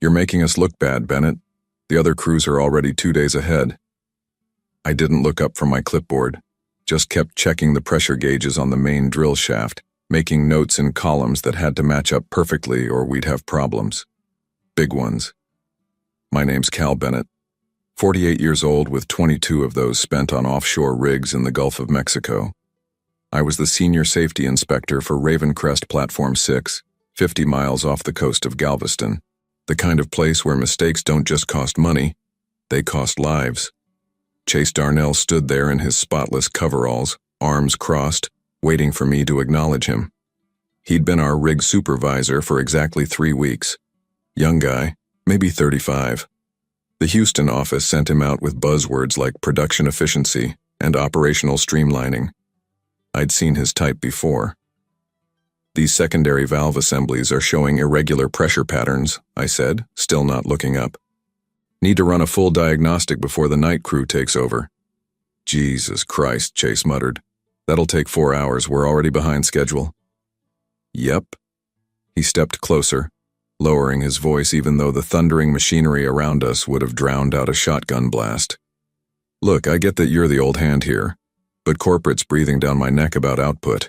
You're making us look bad, Bennett. The other crews are already 2 days ahead. I didn't look up from my clipboard, just kept checking the pressure gauges on the main drill shaft, making notes in columns that had to match up perfectly or we'd have problems. Big ones. My name's Cal Bennett, 48 years old with 22 of those spent on offshore rigs in the Gulf of Mexico. I was the senior safety inspector for Ravencrest Platform 6, 50 miles off the coast of Galveston, the kind of place where mistakes don't just cost money, they cost lives. Chase Darnell stood there in his spotless coveralls, arms crossed, waiting for me to acknowledge him. He'd been our rig supervisor for exactly 3 weeks. Young guy, maybe 35. The Houston office sent him out with buzzwords like production efficiency and operational streamlining. I'd seen his type before. These secondary valve assemblies are showing irregular pressure patterns, I said, still not looking up. Need to run a full diagnostic before the night crew takes over. Jesus Christ, Chase muttered. That'll take 4 hours, we're already behind schedule. Yep. He stepped closer, lowering his voice even though the thundering machinery around us would have drowned out a shotgun blast. Look, I get that you're the old hand here, but corporate's breathing down my neck about output.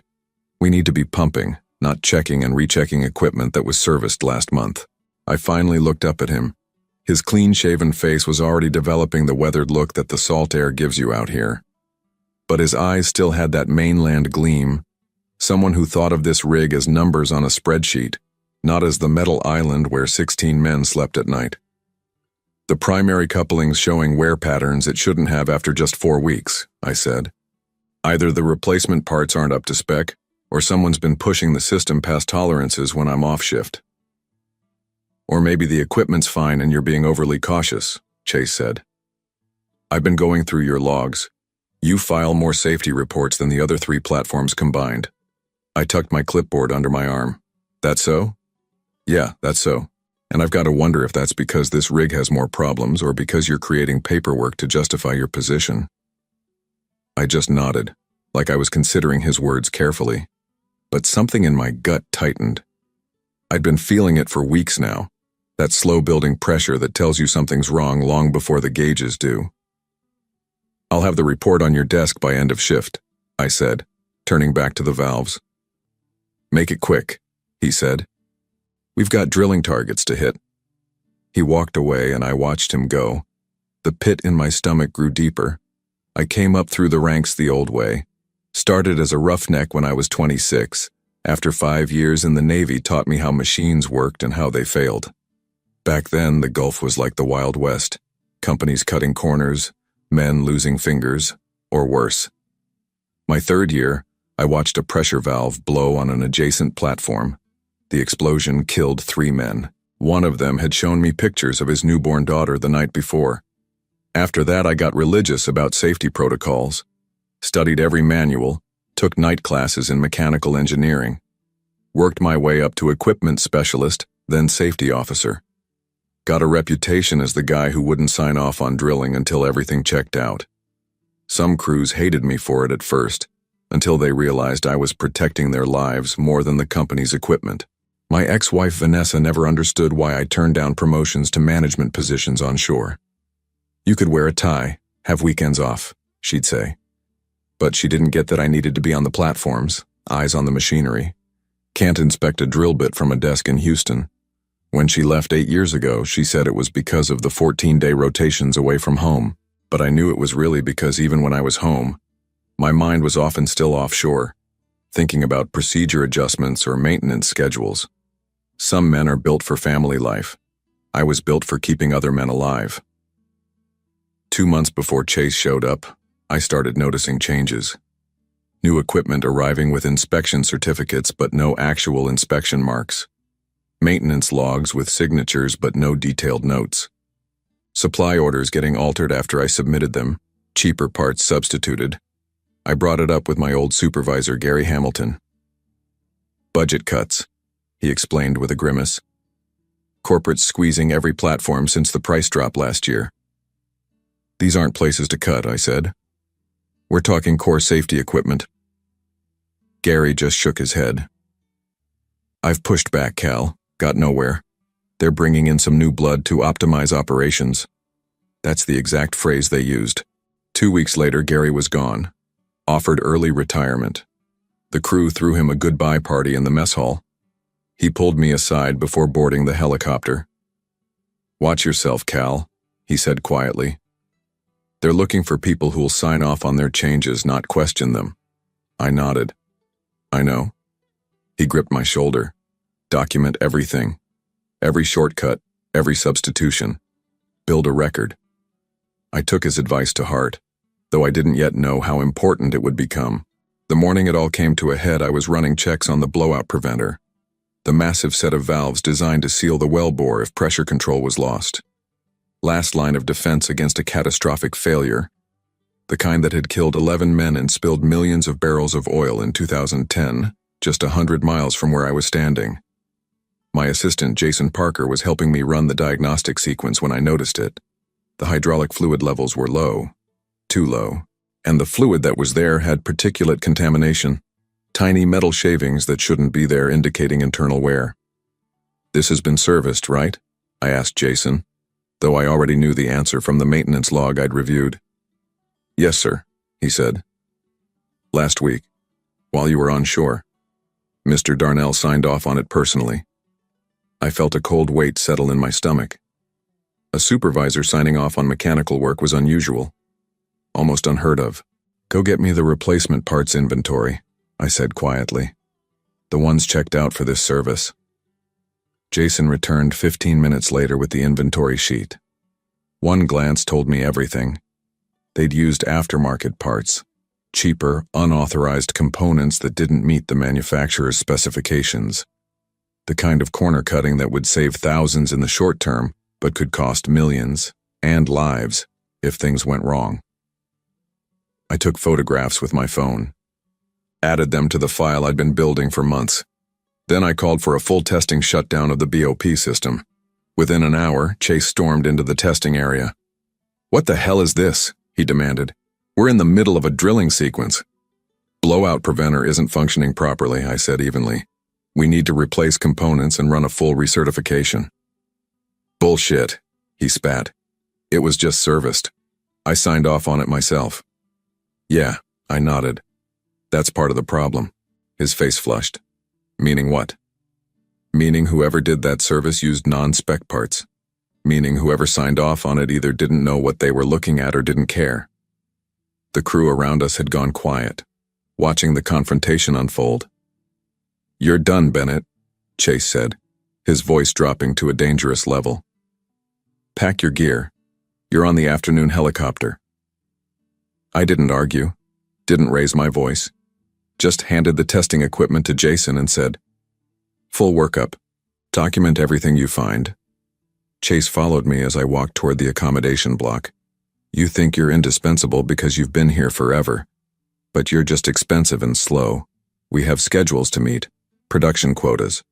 We need to be pumping, not checking and rechecking equipment that was serviced last month. I finally looked up at him. His clean-shaven face was already developing the weathered look that the salt air gives you out here. But his eyes still had that mainland gleam, someone who thought of this rig as numbers on a spreadsheet, not as the metal island where 16 men slept at night. The primary coupling's showing wear patterns it shouldn't have after just 4 weeks, I said. Either the replacement parts aren't up to spec, or someone's been pushing the system past tolerances when I'm off shift. Or maybe the equipment's fine and you're being overly cautious, Chase said. I've been going through your logs. You file more safety reports than the other 3 platforms combined. I tucked my clipboard under my arm. That so? Yeah, that's so. And I've got to wonder if that's because this rig has more problems or because you're creating paperwork to justify your position. I just nodded, like I was considering his words carefully. But something in my gut tightened. I'd been feeling it for weeks now, that slow-building pressure that tells you something's wrong long before the gauges do. I'll have the report on your desk by end of shift, I said, turning back to the valves. Make it quick, he said. We've got drilling targets to hit. He walked away and I watched him go. The pit in my stomach grew deeper. I came up through the ranks the old way. Started as a roughneck when I was 26. After 5 years in the Navy taught me how machines worked and how they failed. Back then, the Gulf was like the Wild West. Companies cutting corners, men losing fingers, or worse. My 3rd year, I watched a pressure valve blow on an adjacent platform. The explosion killed 3 men. One of them had shown me pictures of his newborn daughter the night before. After that, I got religious about safety protocols, studied every manual, took night classes in mechanical engineering, worked my way up to equipment specialist, then safety officer. Got a reputation as the guy who wouldn't sign off on drilling until everything checked out. Some crews hated me for it at first, until they realized I was protecting their lives more than the company's equipment. My ex-wife Vanessa never understood why I turned down promotions to management positions on shore. You could wear a tie, have weekends off, she'd say. But she didn't get that I needed to be on the platforms, eyes on the machinery. Can't inspect a drill bit from a desk in Houston. When she left 8 years ago, she said it was because of the 14-day rotations away from home, but I knew it was really because even when I was home, my mind was often still offshore, thinking about procedure adjustments or maintenance schedules. Some men are built for family life. I was built for keeping other men alive. 2 months before Chase showed up, I started noticing changes. New equipment arriving with inspection certificates but no actual inspection marks. Maintenance logs with signatures but no detailed notes. Supply orders getting altered after I submitted them, cheaper parts substituted. I brought it up with my old supervisor, Gary Hamilton. Budget cuts, he explained with a grimace. Corporate's squeezing every platform since the price drop last year. These aren't places to cut, I said. We're talking core safety equipment. Gary just shook his head. I've pushed back, Cal. Got nowhere. They're bringing in some new blood to optimize operations. That's the exact phrase they used. 2 weeks later, Gary was gone, offered early retirement. The crew threw him a goodbye party in the mess hall. He pulled me aside before boarding the helicopter. "Watch yourself, Cal," he said quietly. "They're looking for people who'll sign off on their changes, not question them." I nodded. "I know." He gripped my shoulder. "Document everything. Every shortcut, every substitution. Build a record." I took his advice to heart, though I didn't yet know how important it would become. The morning it all came to a head, I was running checks on the blowout preventer, the massive set of valves designed to seal the wellbore if pressure control was lost. Last line of defense against a catastrophic failure, the kind that had killed 11 men and spilled millions of barrels of oil in 2010, just 100 miles from where I was standing. My assistant, Jason Parker, was helping me run the diagnostic sequence when I noticed it. The hydraulic fluid levels were low, too low, and the fluid that was there had particulate contamination, tiny metal shavings that shouldn't be there indicating internal wear. "This has been serviced, right?" I asked Jason, though I already knew the answer from the maintenance log I'd reviewed. "Yes, sir," he said. "Last week, while you were on shore. Mr. Darnell signed off on it personally." I felt a cold weight settle in my stomach. A supervisor signing off on mechanical work was unusual, almost unheard of. "Go get me the replacement parts inventory," I said quietly. "The ones checked out for this service." Jason returned 15 minutes later with the inventory sheet. One glance told me everything. They'd used aftermarket parts, cheaper, unauthorized components that didn't meet the manufacturer's specifications. The kind of corner cutting that would save thousands in the short term, but could cost millions, and lives, if things went wrong. I took photographs with my phone, added them to the file I'd been building for months. Then I called for a full testing shutdown of the BOP system. Within an hour, Chase stormed into the testing area. "What the hell is this?" he demanded. "We're in the middle of a drilling sequence." "Blowout preventer isn't functioning properly," I said evenly. "We need to replace components and run a full recertification." "Bullshit," he spat. "It was just serviced. I signed off on it myself." "Yeah," I nodded. "That's part of the problem." His face flushed. "Meaning what?" "Meaning whoever did that service used non-spec parts. Meaning whoever signed off on it either didn't know what they were looking at or didn't care." The crew around us had gone quiet, watching the confrontation unfold. "You're done, Bennett," Chase said, his voice dropping to a dangerous level. "Pack your gear. You're on the afternoon helicopter." I didn't argue, didn't raise my voice, just handed the testing equipment to Jason and said, "Full workup. Document everything you find." Chase followed me as I walked toward the accommodation block. "You think you're indispensable because you've been here forever, but you're just expensive and slow. We have schedules to meet, production quotas.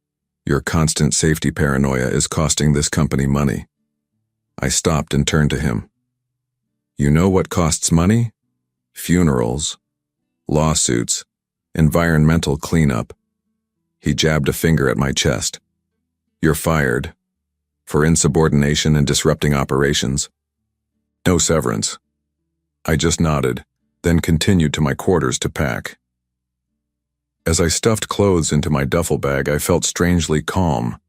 Your constant safety paranoia is costing this company money." I stopped and turned to him. "You know what costs money? Funerals, lawsuits, environmental cleanup." He jabbed a finger at my chest. "You're fired. For insubordination and disrupting operations. No severance." I just nodded, then continued to my quarters to pack. As I stuffed clothes into my duffel bag, I felt strangely calm.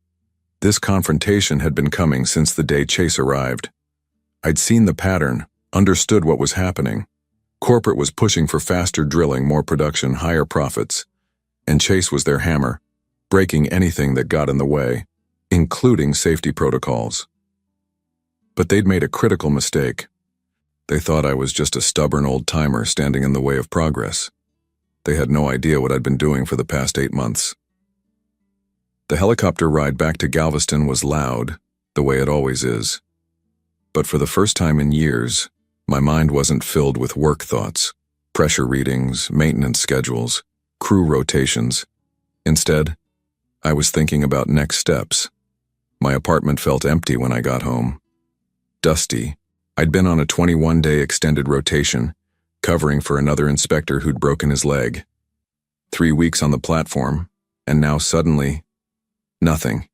This confrontation had been coming since the day Chase arrived. I'd seen the pattern, understood what was happening. Corporate was pushing for faster drilling, more production, higher profits. And Chase was their hammer, breaking anything that got in the way, including safety protocols. But they'd made a critical mistake. They thought I was just a stubborn old-timer standing in the way of progress. They had no idea what I'd been doing for the past 8 months. The helicopter ride back to Galveston was loud, the way it always is. But for the first time in years, my mind wasn't filled with work thoughts, pressure readings, maintenance schedules, crew rotations. Instead, I was thinking about next steps. My apartment felt empty when I got home. Dusty. I'd been on a 21-day extended rotation, covering for another inspector who'd broken his leg. 3 weeks on the platform, and now suddenly, nothing.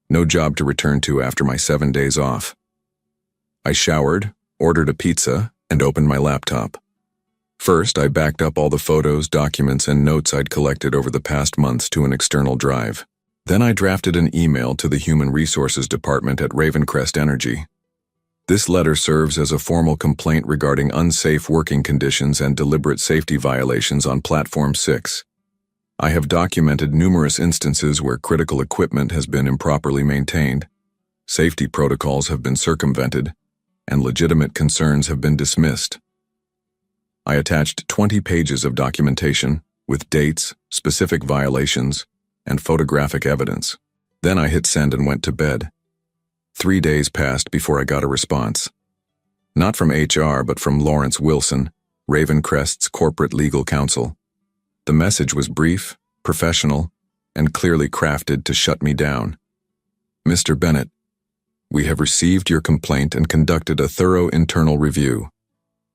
No job to return to after my 7 days off. I showered, ordered a pizza, and opened my laptop. First, I backed up all the photos, documents, and notes I'd collected over the past months to an external drive. Then I drafted an email to the Human Resources Department at Ravencrest Energy. This letter serves as a formal complaint regarding unsafe working conditions and deliberate safety violations on Platform 6. I have documented numerous instances where critical equipment has been improperly maintained, safety protocols have been circumvented, and legitimate concerns have been dismissed. I attached 20 pages of documentation with dates, specific violations, and photographic evidence. Then I hit send and went to bed. 3 days passed before I got a response. Not from HR, but from Lawrence Wilson, Ravencrest's corporate legal counsel. The message was brief, professional, and clearly crafted to shut me down. Mr. Bennett, we have received your complaint and conducted a thorough internal review.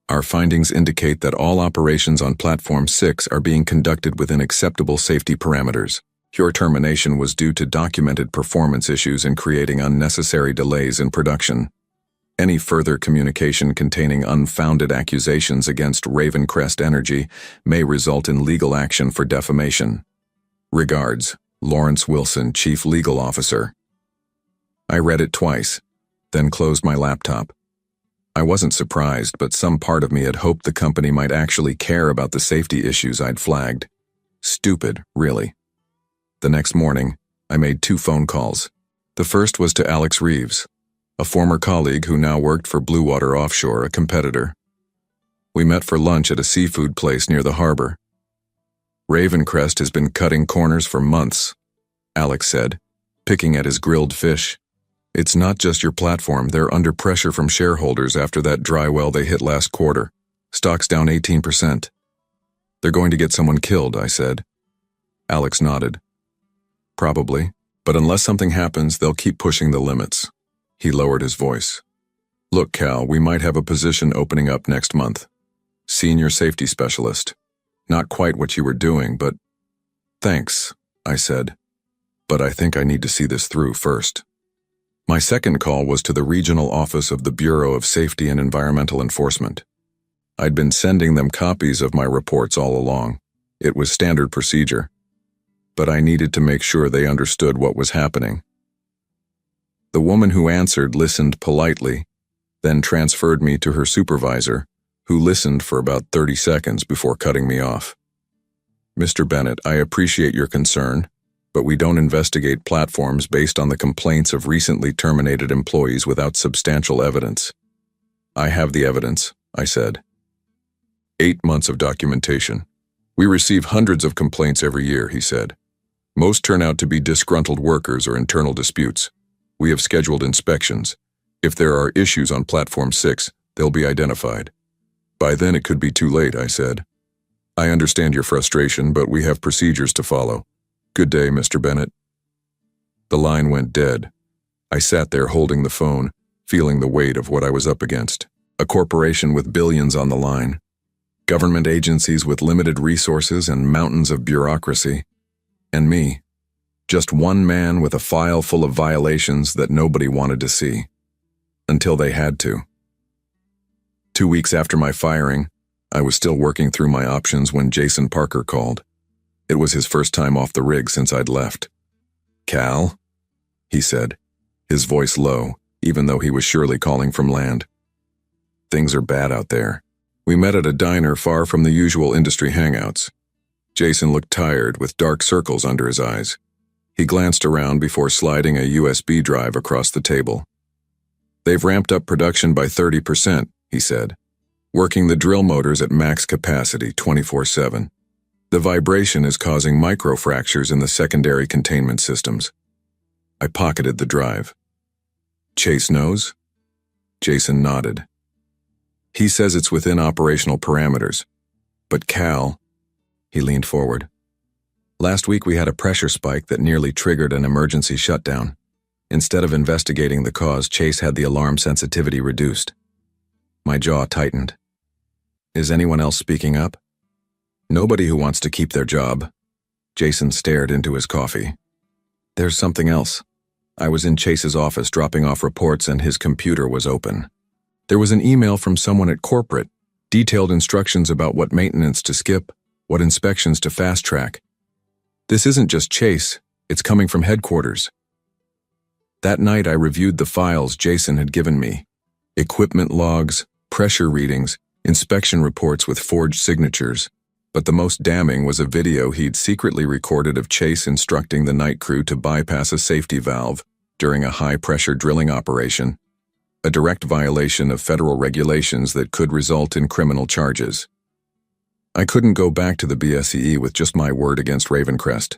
Our findings indicate that all operations on Platform 6 are being conducted within acceptable safety parameters. Your termination was due to documented performance issues and creating unnecessary delays in production. Any further communication containing unfounded accusations against Ravencrest Energy may result in legal action for defamation. Regards, Lawrence Wilson, Chief Legal Officer. I read it twice, then closed my laptop. I wasn't surprised, but some part of me had hoped the company might actually care about the safety issues I'd flagged. Stupid, really. The next morning, I made 2 phone calls. The first was to Alex Reeves, a former colleague who now worked for Blue Water Offshore, a competitor. We met for lunch at a seafood place near the harbor. Ravencrest has been cutting corners for months, Alex said, picking at his grilled fish. It's not just your platform, they're under pressure from shareholders after that dry well they hit last quarter. Stock's down 18%. They're going to get someone killed, I said. Alex nodded. Probably, but unless something happens, they'll keep pushing the limits. He lowered his voice. Look, Cal, we might have a position opening up next month. Senior safety specialist. Not quite what you were doing, but... Thanks, I said. But I think I need to see this through first. My second call was to the regional office of the Bureau of Safety and Environmental Enforcement. I'd been sending them copies of my reports all along. It was standard procedure. But I needed to make sure they understood what was happening. The woman who answered listened politely, then transferred me to her supervisor, who listened for about 30 seconds before cutting me off. Mr. Bennett, I appreciate your concern, but we don't investigate platforms based on the complaints of recently terminated employees without substantial evidence. I have the evidence, I said. 8 months of documentation. We receive hundreds of complaints every year, he said. Most turn out to be disgruntled workers or internal disputes. We have scheduled inspections. If there are issues on Platform 6, they'll be identified. By then it could be too late, I said. I understand your frustration, but we have procedures to follow. Good day, Mr. Bennett. The line went dead. I sat there holding the phone, feeling the weight of what I was up against. A corporation with billions on the line. Government agencies with limited resources and mountains of bureaucracy. And me. Just one man with a file full of violations that nobody wanted to see. Until they had to. 2 weeks after my firing, I was still working through my options when Jason Parker called. It was his first time off the rig since I'd left. Cal? He said, his voice low, even though he was surely calling from land. Things are bad out there. We met at a diner far from the usual industry hangouts. Jason looked tired, with dark circles under his eyes. He glanced around before sliding a USB drive across the table. They've ramped up production by 30%, he said, working the drill motors at max capacity 24/7. The vibration is causing microfractures in the secondary containment systems. I pocketed the drive. Chase knows? Jason nodded. He says it's within operational parameters. But Cal... He leaned forward. Last week we had a pressure spike that nearly triggered an emergency shutdown. Instead of investigating the cause, Chase had the alarm sensitivity reduced. My jaw tightened. Is anyone else speaking up? Nobody who wants to keep their job. Jason stared into his coffee. There's something else. I was in Chase's office dropping off reports and his computer was open. There was an email from someone at corporate, detailed instructions about what maintenance to skip, what inspections to fast-track. This isn't just Chase, it's coming from headquarters. That night I reviewed the files Jason had given me. Equipment logs, pressure readings, inspection reports with forged signatures. But the most damning was a video he'd secretly recorded of Chase instructing the night crew to bypass a safety valve during a high-pressure drilling operation, a direct violation of federal regulations that could result in criminal charges. I couldn't go back to the BSEE with just my word against Ravencrest.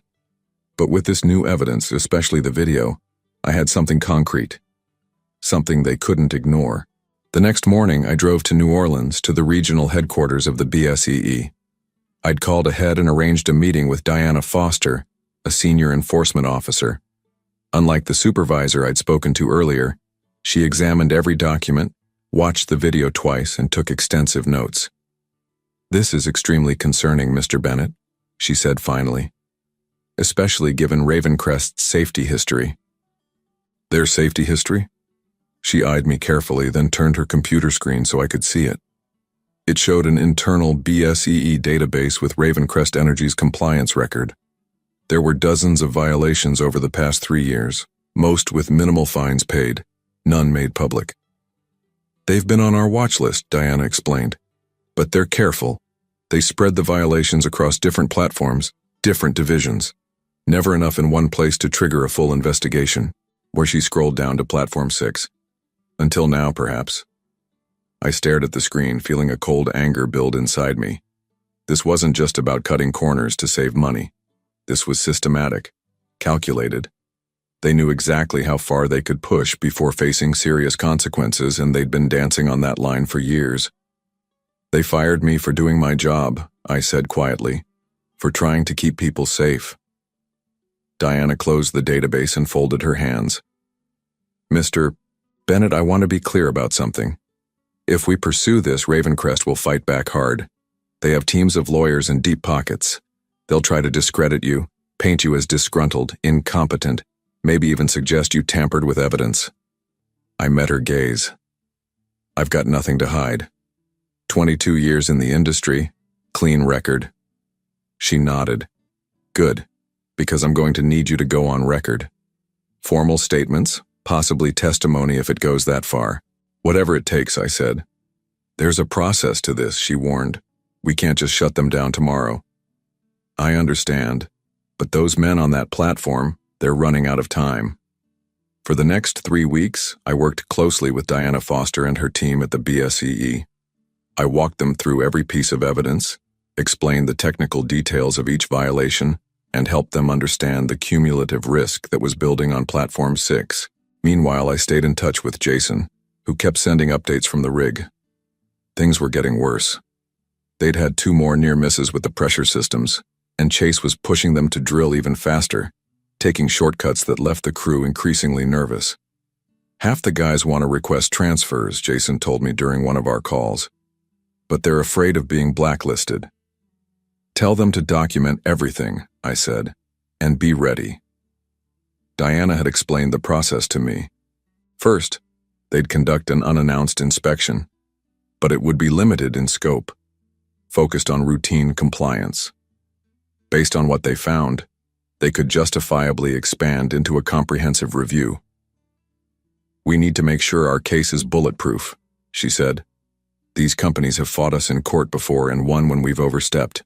But with this new evidence, especially the video, I had something concrete. Something they couldn't ignore. The next morning, I drove to New Orleans to the regional headquarters of the BSEE. I'd called ahead and arranged a meeting with Diana Foster, a senior enforcement officer. Unlike the supervisor I'd spoken to earlier, she examined every document, watched the video twice, and took extensive notes. "This is extremely concerning, Mr. Bennett," she said finally, "especially given Ravencrest's safety history." "Their safety history?" She eyed me carefully, then turned her computer screen so I could see it. It showed an internal BSEE database with Ravencrest Energy's compliance record. There were dozens of violations over the past 3 years, most with minimal fines paid, none made public. "They've been on our watch list," Diana explained. "But they're careful. They spread the violations across different platforms, different divisions. Never enough in one place to trigger a full investigation," where she scrolled down to Platform 6. "Until now, perhaps." I stared at the screen, feeling a cold anger build inside me. This wasn't just about cutting corners to save money. This was systematic, calculated. They knew exactly how far they could push before facing serious consequences, and they'd been dancing on that line for years. "They fired me for doing my job," I said quietly, "for trying to keep people safe." Diana closed the database and folded her hands. "Mr. Bennett, I want to be clear about something. If we pursue this, Ravencrest will fight back hard. They have teams of lawyers and deep pockets. They'll try to discredit you, paint you as disgruntled, incompetent, maybe even suggest you tampered with evidence." I met her gaze. "I've got nothing to hide. 22 years in the industry, clean record." She nodded. "Good, because I'm going to need you to go on record. Formal statements, possibly testimony if it goes that far. Whatever it takes," I said. "There's a process to this," she warned. "We can't just shut them down tomorrow." "I understand, but those men on that platform, they're running out of time." For the next 3 weeks, I worked closely with Diana Foster and her team at the BSEE. I walked them through every piece of evidence, explained the technical details of each violation, and helped them understand the cumulative risk that was building on Platform 6. Meanwhile, I stayed in touch with Jason, who kept sending updates from the rig. Things were getting worse. They'd had 2 more near misses with the pressure systems, and Chase was pushing them to drill even faster, taking shortcuts that left the crew increasingly nervous. "Half the guys want to request transfers," Jason told me during one of our calls. "But they're afraid of being blacklisted." "Tell them to document everything," I said, "and be ready." Diana had explained the process to me. First, they'd conduct an unannounced inspection, but it would be limited in scope, focused on routine compliance. Based on what they found, they could justifiably expand into a comprehensive review. "We need to make sure our case is bulletproof," she said. "These companies have fought us in court before and won when we've overstepped."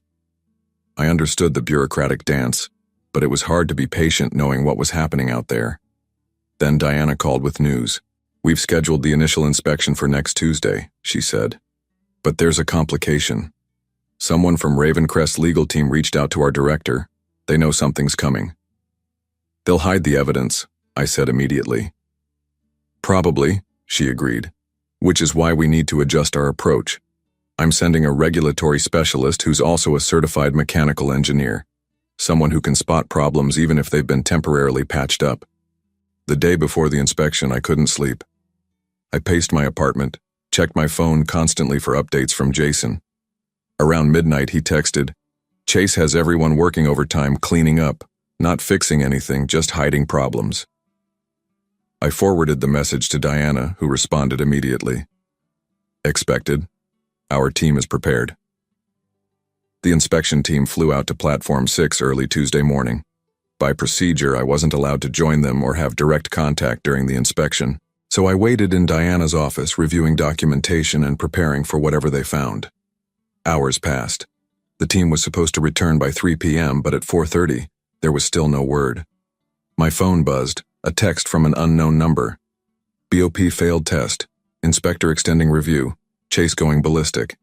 I understood the bureaucratic dance, but it was hard to be patient knowing what was happening out there. Then Diana called with news. "We've scheduled the initial inspection for next Tuesday," she said. "But there's a complication. Someone from Ravencrest's legal team reached out to our director. They know something's coming." "They'll hide the evidence," I said immediately. "Probably," she agreed, "which is why we need to adjust our approach. I'm sending a regulatory specialist who's also a certified mechanical engineer, someone who can spot problems even if they've been temporarily patched up." The day before the inspection, I couldn't sleep. I paced my apartment, checked my phone constantly for updates from Jason. Around midnight, he texted, "Chase has everyone working overtime cleaning up, not fixing anything, just hiding problems." I forwarded the message to Diana, who responded immediately. Expected. Our team is prepared. The inspection team flew out to Platform 6 early Tuesday morning. By procedure, I wasn't allowed to join them or have direct contact during the inspection, so I waited in Diana's office reviewing documentation and preparing for whatever they found. Hours passed. The team was supposed to return by 3 p.m., but at 4:30, there was still no word. My phone buzzed, a text from an unknown number. BOP failed test. Inspector extending review. Chase going ballistic.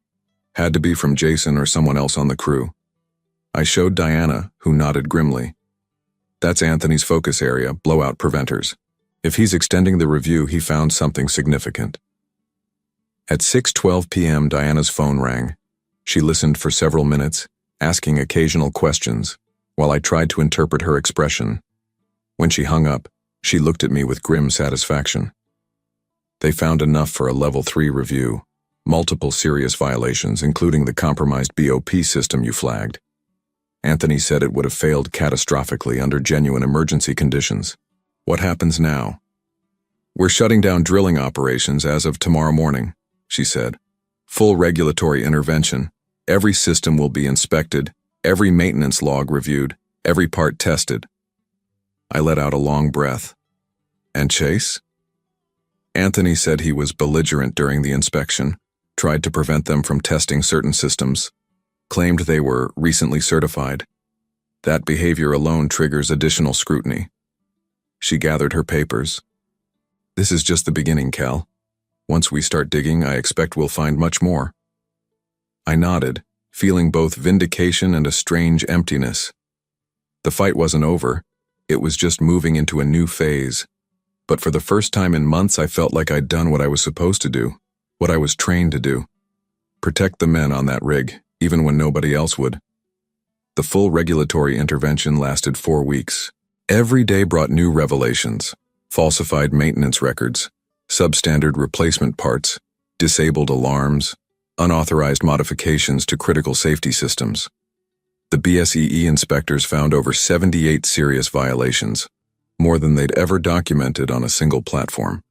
Had to be from Jason or someone else on the crew. I showed Diana, who nodded grimly. That's Anthony's focus area, blowout preventers. If he's extending the review, he found something significant. At 6:12 p.m., Diana's phone rang. She listened for several minutes, asking occasional questions, while I tried to interpret her expression. When she hung up, she looked at me with grim satisfaction. They found enough for a Level 3 review. Multiple serious violations, including the compromised BOP system you flagged. Anthony said it would have failed catastrophically under genuine emergency conditions. What happens now? We're shutting down drilling operations as of tomorrow morning, she said. Full regulatory intervention. Every system will be inspected, every maintenance log reviewed, every part tested. I let out a long breath. And Chase? Anthony said he was belligerent during the inspection, tried to prevent them from testing certain systems, claimed they were recently certified. That behavior alone triggers additional scrutiny. She gathered her papers. This is just the beginning, Cal. Once we start digging, I expect we'll find much more. I nodded, feeling both vindication and a strange emptiness. The fight wasn't over. It was just moving into a new phase. But for the first time in months, I felt like I'd done what I was supposed to do, what I was trained to do. Protect the men on that rig, even when nobody else would. The full regulatory intervention lasted 4 weeks. Every day brought new revelations, falsified maintenance records, substandard replacement parts, disabled alarms, unauthorized modifications to critical safety systems. The BSEE inspectors found over 78 serious violations, more than they'd ever documented on a single platform.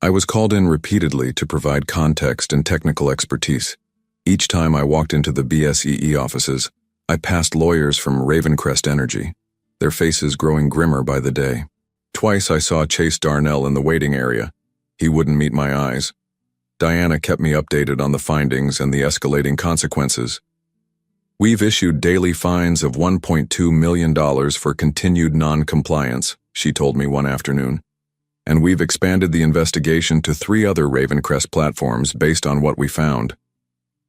I was called in repeatedly to provide context and technical expertise. Each time I walked into the BSEE offices, I passed lawyers from Ravencrest Energy, their faces growing grimmer by the day. Twice I saw Chase Darnell in the waiting area. He wouldn't meet my eyes. Diana kept me updated on the findings and the escalating consequences. We've issued daily fines of $1.2 million for continued non-compliance, she told me one afternoon. And we've expanded the investigation to 3 other Ravencrest platforms based on what we found.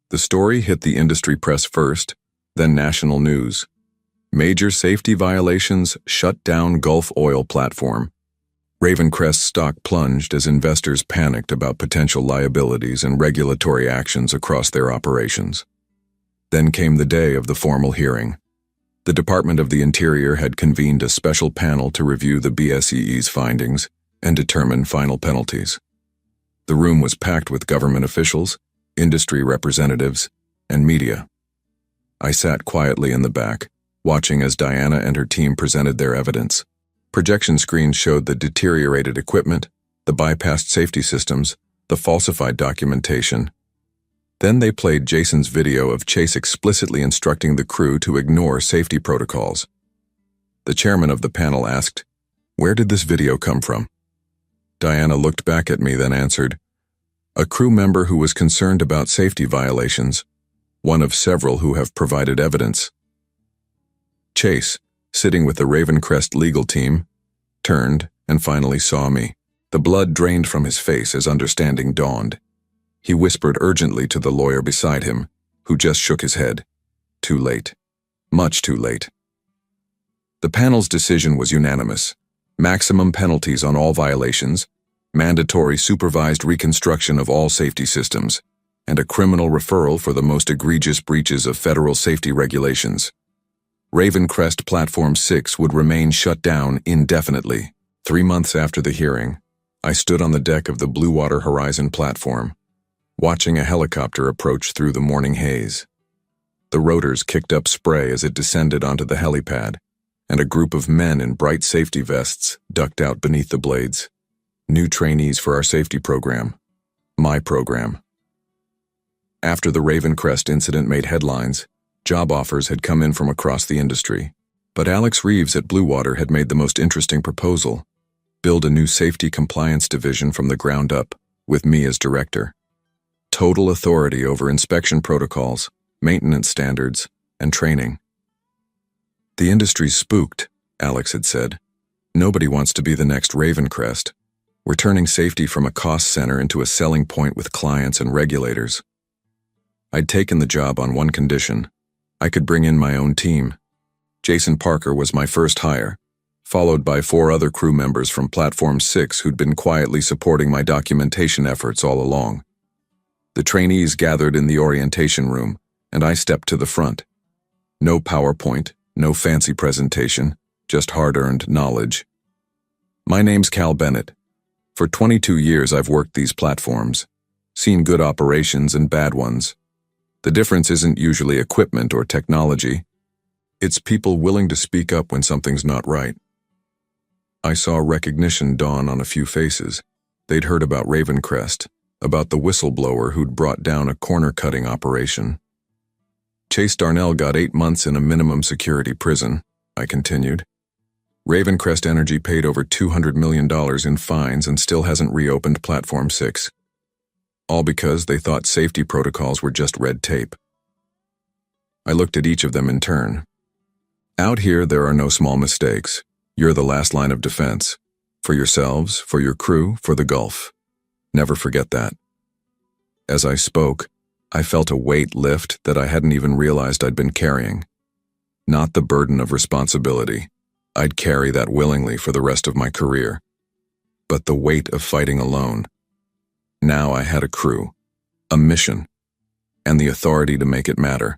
The story hit the industry press first, then national news. Major safety violations shut down Gulf Oil platform. Ravencrest stock plunged as investors panicked about potential liabilities and regulatory actions across their operations. Then came the day of the formal hearing. The Department of the Interior had convened a special panel to review the BSEE's findings and determine final penalties. The room was packed with government officials, industry representatives, and media. I sat quietly in the back, watching as Diana and her team presented their evidence. Projection screens showed the deteriorated equipment, the bypassed safety systems, the falsified documentation. Then they played Jason's video of Chase explicitly instructing the crew to ignore safety protocols. The chairman of the panel asked, "Where did this video come from?" Diana looked back at me, then answered, "A crew member who was concerned about safety violations, one of several who have provided evidence." Chase, sitting with the Ravencrest legal team, turned and finally saw me. The blood drained from his face as understanding dawned. He whispered urgently to the lawyer beside him, who just shook his head. Too late. Much too late. The panel's decision was unanimous. Maximum penalties on all violations, mandatory supervised reconstruction of all safety systems, and a criminal referral for the most egregious breaches of federal safety regulations. Ravencrest Platform 6 would remain shut down indefinitely. 3 months after the hearing, I stood on the deck of the Blue Water Horizon platform, watching a helicopter approach through the morning haze. The rotors kicked up spray as it descended onto the helipad, and a group of men in bright safety vests ducked out beneath the blades. New trainees for our safety program. My program. After the Ravencrest incident made headlines, job offers had come in from across the industry. But Alex Reeves at Bluewater had made the most interesting proposal: build a new safety compliance division from the ground up, with me as director. Total authority over inspection protocols, maintenance standards, and training. The industry's spooked, Alex had said. Nobody wants to be the next Ravencrest. We're turning safety from a cost center into a selling point with clients and regulators. I'd taken the job on one condition: I could bring in my own team. Jason Parker was my first hire, followed by 4 other crew members from Platform 6 who'd been quietly supporting my documentation efforts all along. The trainees gathered in the orientation room, and I stepped to the front. No PowerPoint, no fancy presentation, just hard-earned knowledge. My name's Cal Bennett. For 22 years I've worked these platforms, seen good operations and bad ones. The difference isn't usually equipment or technology. It's people willing to speak up when something's not right. I saw recognition dawn on a few faces. They'd heard about Ravencrest, about the whistleblower who'd brought down a corner-cutting operation. Chase Darnell got 8 months in a minimum security prison, I continued. Ravencrest Energy paid over $200 million in fines and still hasn't reopened Platform 6. All because they thought safety protocols were just red tape. I looked at each of them in turn. Out here, there are no small mistakes. You're the last line of defense. For yourselves, for your crew, for the Gulf. Never forget that. As I spoke, I felt a weight lift that I hadn't even realized I'd been carrying. Not the burden of responsibility. I'd carry that willingly for the rest of my career. But the weight of fighting alone. Now I had a crew, a mission, and the authority to make it matter.